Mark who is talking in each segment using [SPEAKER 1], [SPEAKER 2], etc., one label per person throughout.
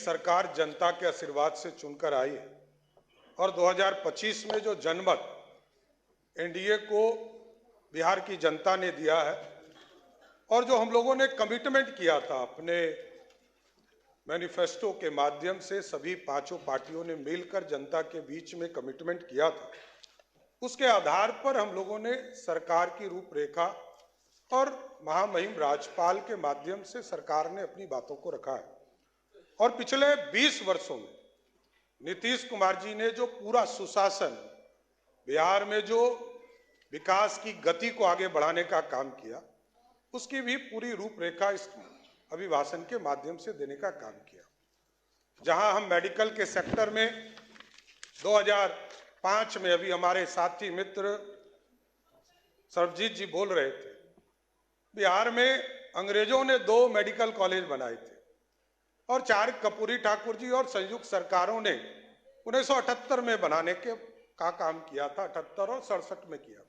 [SPEAKER 1] सरकार जनता के आशीर्वाद से चुनकर आई है और 2025 में जो जनमत एनडीए को बिहार की जनता ने दिया है और जो हम लोगों ने कमिटमेंट किया था अपने मैनिफेस्टो के माध्यम से, सभी पांचों पार्टियों ने मिलकर जनता के बीच में कमिटमेंट किया था, उसके आधार पर हम लोगों ने सरकार की रूपरेखा और महामहिम राज्यपाल के माध्यम से सरकार ने अपनी बातों को रखा है। और पिछले 20 वर्षों में नीतीश कुमार जी ने जो पूरा सुशासन, बिहार में जो विकास की गति को आगे बढ़ाने का काम किया, उसकी भी पूरी रूपरेखा इस अभिभाषण के माध्यम से देने का काम किया। जहां हम मेडिकल के सेक्टर में 2005 में, अभी हमारे साथी मित्र सर्वजीत जी बोल रहे थे, बिहार में अंग्रेजों ने 2 मेडिकल कॉलेज बनाए थे और 4 कर्पूरी ठाकुर जी और संयुक्त सरकारों ने 1978 में बनाने का काम किया था, 78 और 67 में किया।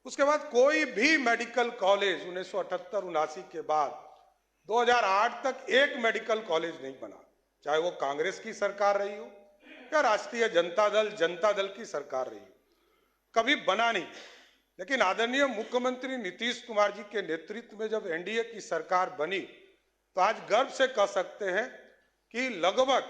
[SPEAKER 1] उसके बाद कोई भी मेडिकल कॉलेज 1978-79 के बाद 2008 तक एक मेडिकल कॉलेज नहीं बना, चाहे वो कांग्रेस की सरकार रही हो या राष्ट्रीय जनता दल की सरकार रही हो, कभी बना नहीं। लेकिन आदरणीय मुख्यमंत्री नीतीश कुमार जी के नेतृत्व में जब एनडीए की सरकार बनी तो आज गर्व से कह सकते हैं कि लगभग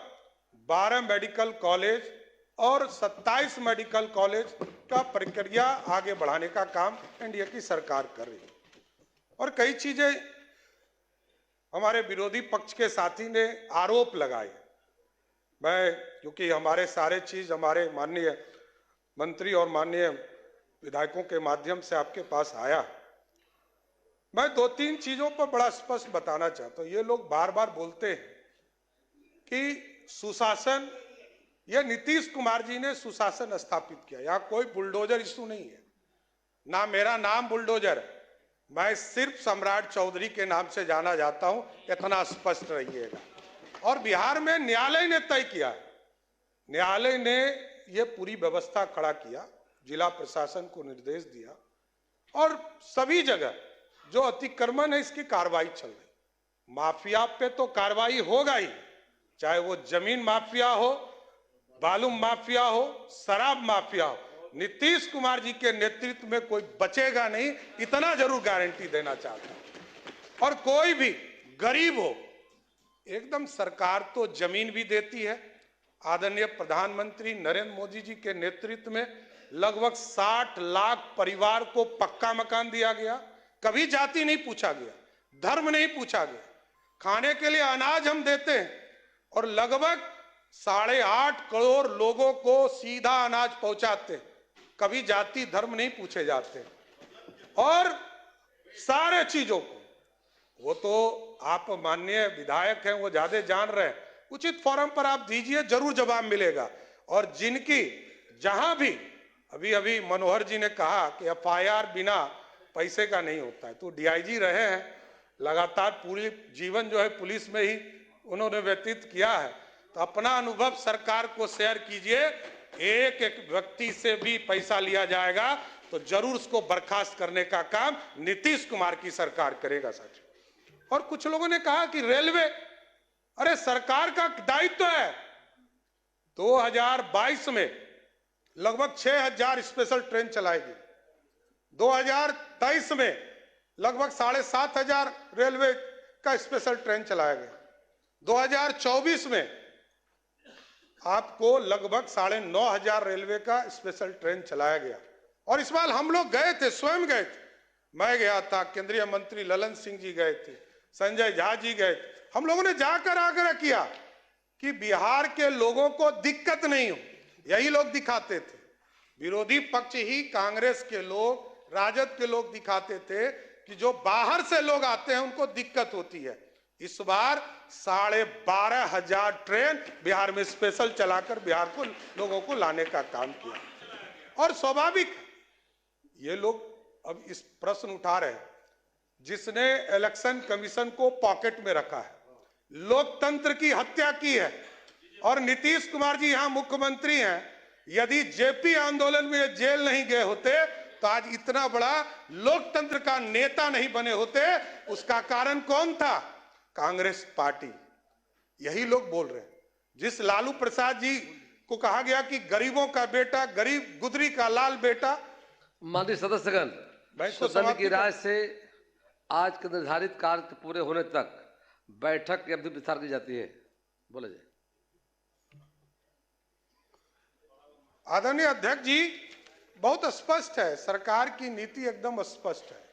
[SPEAKER 1] 12 मेडिकल कॉलेज और 27 मेडिकल कॉलेज का प्रक्रिया आगे बढ़ाने का काम एनडीए की सरकार कर रही है। और कई चीजें हमारे विरोधी पक्ष के साथी ने आरोप लगाए, मैं क्योंकि हमारे सारे चीज हमारे माननीय मंत्री और माननीय विधायकों के माध्यम से आपके पास आया, मैं 2-3 चीजों पर बड़ा स्पष्ट बताना चाहता हूं। ये लोग बार बार बोलते हैं कि सुशासन, यह नीतीश कुमार जी ने सुशासन स्थापित किया। यहां कोई बुलडोजर इशू नहीं है, ना मेरा नाम बुलडोजर है, मैं सिर्फ सम्राट चौधरी के नाम से जाना जाता हूं, इतना स्पष्ट रहिएगा। और बिहार में न्यायालय ने तय किया, न्यायालय ने यह पूरी व्यवस्था खड़ा किया, जिला प्रशासन को निर्देश दिया और सभी जगह जो अतिक्रमण है इसकी कार्रवाई चल रही। माफिया पे तो कार्रवाई होगा ही, चाहे वो जमीन माफिया हो, बालू माफिया हो, शराब माफिया हो, नीतीश कुमार जी के नेतृत्व में कोई बचेगा नहीं, इतना जरूर गारंटी देना चाहता हूं। और कोई भी गरीब हो, एकदम सरकार तो जमीन भी देती है। आदरणीय प्रधानमंत्री नरेंद्र मोदी जी के नेतृत्व में लगभग 60 लाख परिवार को पक्का मकान दिया गया, कभी जाति नहीं पूछा गया, धर्म नहीं पूछा गया, खाने के लिए अनाज हम देते हैं और लगभग 8.5 करोड़ लोगों को सीधा अनाज पहुंचाते हैं, कभी जाति धर्म नहीं पूछे जाते। और सारे चीजों को, वो तो आप माननीय विधायक हैं, वो ज्यादा जान रहे हैं, उचित फोरम पर आप दीजिए, जरूर जवाब मिलेगा। और जिनकी जहां भी अभी मनोहर जी ने कहा कि एफआईआर बिना पैसे का नहीं होता है, तो डीआईजी रहे हैं, लगातार पूरी जीवन जो है पुलिस में ही उन्होंने व्यतीत किया है, तो अपना अनुभव सरकार को शेयर कीजिए। एक एक व्यक्ति से भी पैसा लिया जाएगा तो जरूर उसको बर्खास्त करने का काम नीतीश कुमार की सरकार करेगा साथियों। और कुछ लोगों ने कहा कि रेलवे, अरे सरकार का दायित्व है। 2022 में लगभग 6000 स्पेशल ट्रेन चलाएगी, 2023 में लगभग 7500 रेलवे का स्पेशल ट्रेन चलाया गया, 2024 में आपको लगभग 9500 रेलवे का स्पेशल ट्रेन चलाया गया। और इस बार हम लोग गए थे, स्वयं गए थे, मैं गया था, केंद्रीय मंत्री ललन सिंह जी गए थे, संजय झा जी गए थे, हम लोगों ने जाकर आग्रह किया कि बिहार के लोगों को दिक्कत नहीं हो, यही लोग दिखाते थे। विरोधी पक्ष ही कांग्रेस के लोग, राजद के लोग दिखाते थे कि जो बाहर से लोग आते हैं उनको दिक्कत होती है। इस बार 12,500 ट्रेन बिहार में स्पेशल चलाकर बिहार को लोगों को लाने का काम किया। और स्वाभाविक ये लोग अब इस प्रश्न उठा रहे हैं, जिसने इलेक्शन कमीशन को पॉकेट में रखा है, लोकतंत्र की हत्या की है, और नीतीश कुमार जी यहां मुख्यमंत्री हैं। यदि जेपी आंदोलन में जेल नहीं गए होते तो आज इतना बड़ा लोकतंत्र का नेता नहीं बने होते। उसका कारण कौन था? कांग्रेस पार्टी। यही लोग बोल रहे हैं। जिस लालू प्रसाद जी को कहा गया कि गरीबों का बेटा, गरीब गुदरी का लाल बेटा।
[SPEAKER 2] माननीय सदस्यगण, सदन की राय से आज के निर्धारित कार्य पूरे होने तक बैठक की अवधि विस्तार की जाती है। बोले जी।
[SPEAKER 1] आदरणीय अध्यक्ष जी, बहुत स्पष्ट है, सरकार की नीति एकदम स्पष्ट है।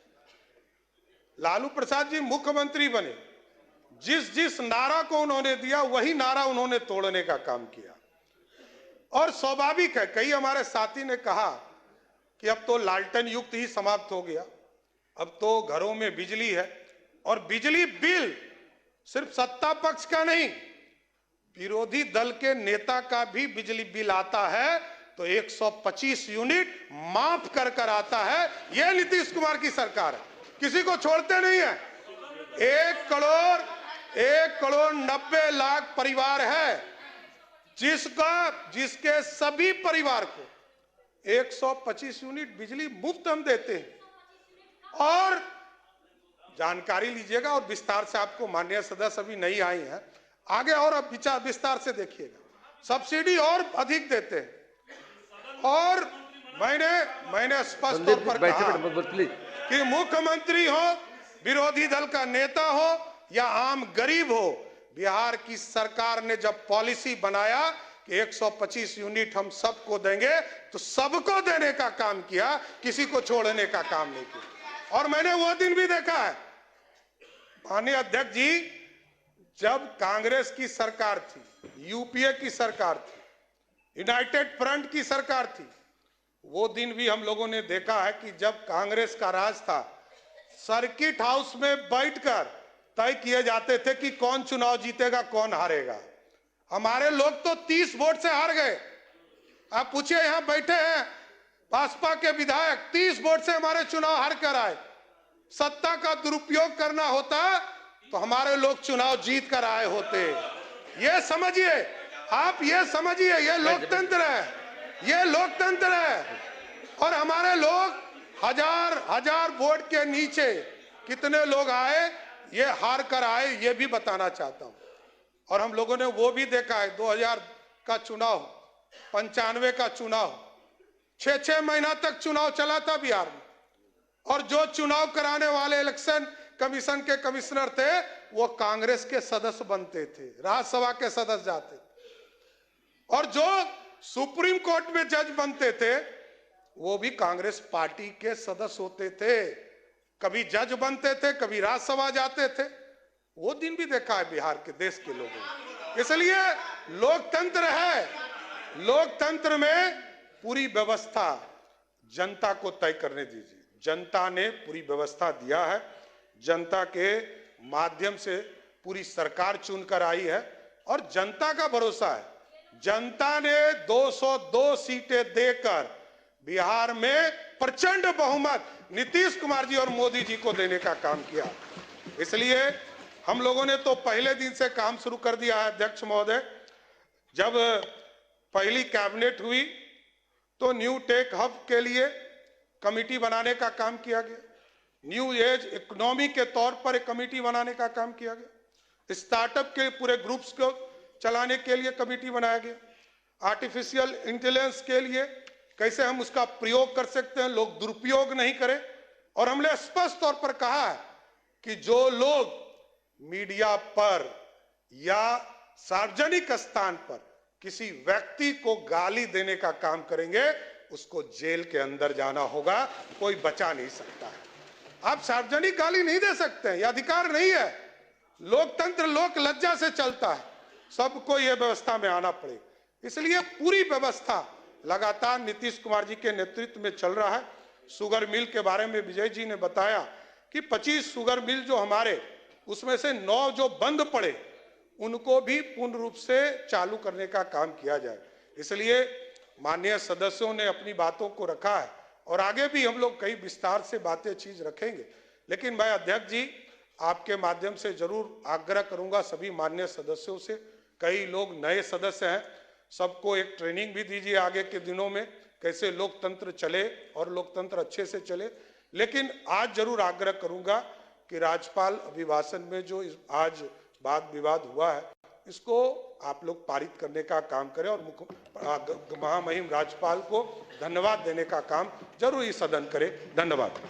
[SPEAKER 1] लालू प्रसाद जी मुख्यमंत्री बने, जिस जिस नारा को उन्होंने दिया वही नारा उन्होंने तोड़ने का काम किया। और स्वाभाविक है, कई हमारे साथी ने कहा कि अब तो लालटेन युग ही समाप्त हो गया, अब तो घरों में बिजली है। और बिजली बिल सिर्फ सत्ता पक्ष का नहीं, विरोधी दल के नेता का भी बिजली बिल आता है तो 125 यूनिट माफ कर कर आता है। यह नीतीश कुमार की सरकार है, किसी को छोड़ते नहीं है। 1 करोड़ 90 लाख परिवार है जिसके सभी परिवार को 125 यूनिट बिजली मुफ्त हम देते हैं। और जानकारी लीजिएगा और विस्तार से, आपको माननीय सदस्य अभी नहीं आई हैं, आगे और अब विस्तार से देखिएगा, सब्सिडी और अधिक देते हैं। और मैंने स्पष्ट तौर पर कहा कि मुख्यमंत्री हो, विरोधी दल का नेता हो या आम गरीब हो, बिहार की सरकार ने जब पॉलिसी बनाया कि 125 यूनिट हम सबको देंगे तो सबको देने का काम किया, किसी को छोड़ने का काम नहीं किया। और मैंने वो दिन भी देखा है माननीय अध्यक्ष जी, जब कांग्रेस की सरकार थी, यूपीए की सरकार थी, यूनाइटेड फ्रंट की सरकार थी, वो दिन भी हम लोगों ने देखा है कि जब कांग्रेस का राज था, सर्किट हाउस में बैठकर तय किए जाते थे कि कौन चुनाव जीतेगा, कौन हारेगा। हमारे लोग तो 30 वोट से हार गए। आप पूछिए, यहां बैठे हैं भाजपा के विधायक, 30 वोट से हमारे चुनाव हार कर आए। सत्ता का दुरुपयोग करना होता तो हमारे लोग चुनाव जीत कर आए होते। ये समझिए, आप ये समझिए, ये लोकतंत्र है, ये लोकतंत्र है। और हमारे लोग हजार वोट के नीचे कितने लोग आए, ये हार कर आए, ये भी बताना चाहता हूं। और हम लोगों ने वो भी देखा है, 2000 का चुनाव, 95 का चुनाव, 6 महीना तक चुनाव चला था बिहार में। और जो चुनाव कराने वाले इलेक्शन कमीशन के कमिश्नर थे, वो कांग्रेस के सदस्य बनते थे, राज्यसभा के सदस्य जाते थे। और जो सुप्रीम कोर्ट में जज बनते थे, वो भी कांग्रेस पार्टी के सदस्य होते थे। कभी जज बनते थे, कभी राज्यसभा जाते थे। वो दिन भी देखा है बिहार के, देश के लोगों ने। इसलिए लोकतंत्र है, लोकतंत्र में पूरी व्यवस्था जनता को तय करने दीजिए। जनता ने पूरी व्यवस्था दिया है, जनता के माध्यम से पूरी सरकार चुनकर आई है और जनता का भरोसा है। जनता ने 202 सीटें देकर बिहार में प्रचंड बहुमत नीतीश कुमार जी और मोदी जी को देने का काम किया। इसलिए हम लोगों ने तो पहले दिन से काम शुरू कर दिया है। अध्यक्ष महोदय, जब पहली कैबिनेट हुई तो न्यू टेक हब के लिए कमेटी बनाने का काम किया गया, न्यू एज इकोनॉमी के तौर पर एक कमेटी बनाने का काम किया गया, स्टार्टअप के पूरे ग्रुप्स को चलाने के लिए कमेटी बनाया गया, आर्टिफिशियल इंटेलिजेंस के लिए कैसे हम उसका प्रयोग कर सकते हैं, लोग दुरुपयोग नहीं करें। और हमने स्पष्ट तौर पर कहा है कि जो लोग मीडिया पर या सार्वजनिक स्थान पर किसी व्यक्ति को गाली देने का काम करेंगे, उसको जेल के अंदर जाना होगा, कोई बचा नहीं सकता है। आप सार्वजनिक गाली नहीं दे सकते हैं, यह अधिकार नहीं है। लोकतंत्र लोक लज्जा से चलता है, सबको यह व्यवस्था में आना पड़ेगा। इसलिए पूरी व्यवस्था लगातार नीतीश कुमार जी के नेतृत्व में चल रहा है। शुगर मिल के बारे में विजय जी ने बताया कि 25 शुगर मिल जो हमारे, उसमें से 9 जो बंद पड़े, उनको भी पूर्ण रूप से चालू करने का काम किया जाए। इसलिए माननीय सदस्यों ने अपनी बातों को रखा है और आगे भी हम लोग कई विस्तार से बातें चीज रखेंगे। लेकिन मैं अध्यक्ष जी आपके माध्यम से जरूर आग्रह करूंगा सभी माननीय सदस्यों से, कई लोग नए सदस्य हैं, सबको एक ट्रेनिंग भी दीजिए आगे के दिनों में कैसे लोकतंत्र चले और लोकतंत्र अच्छे से चले। लेकिन आज जरूर आग्रह करूंगा कि राज्यपाल अभिभाषण में जो आज वाद विवाद हुआ है इसको आप लोग पारित करने का काम करें और महामहिम राज्यपाल को धन्यवाद देने का काम जरूर इस सदन करे। धन्यवाद।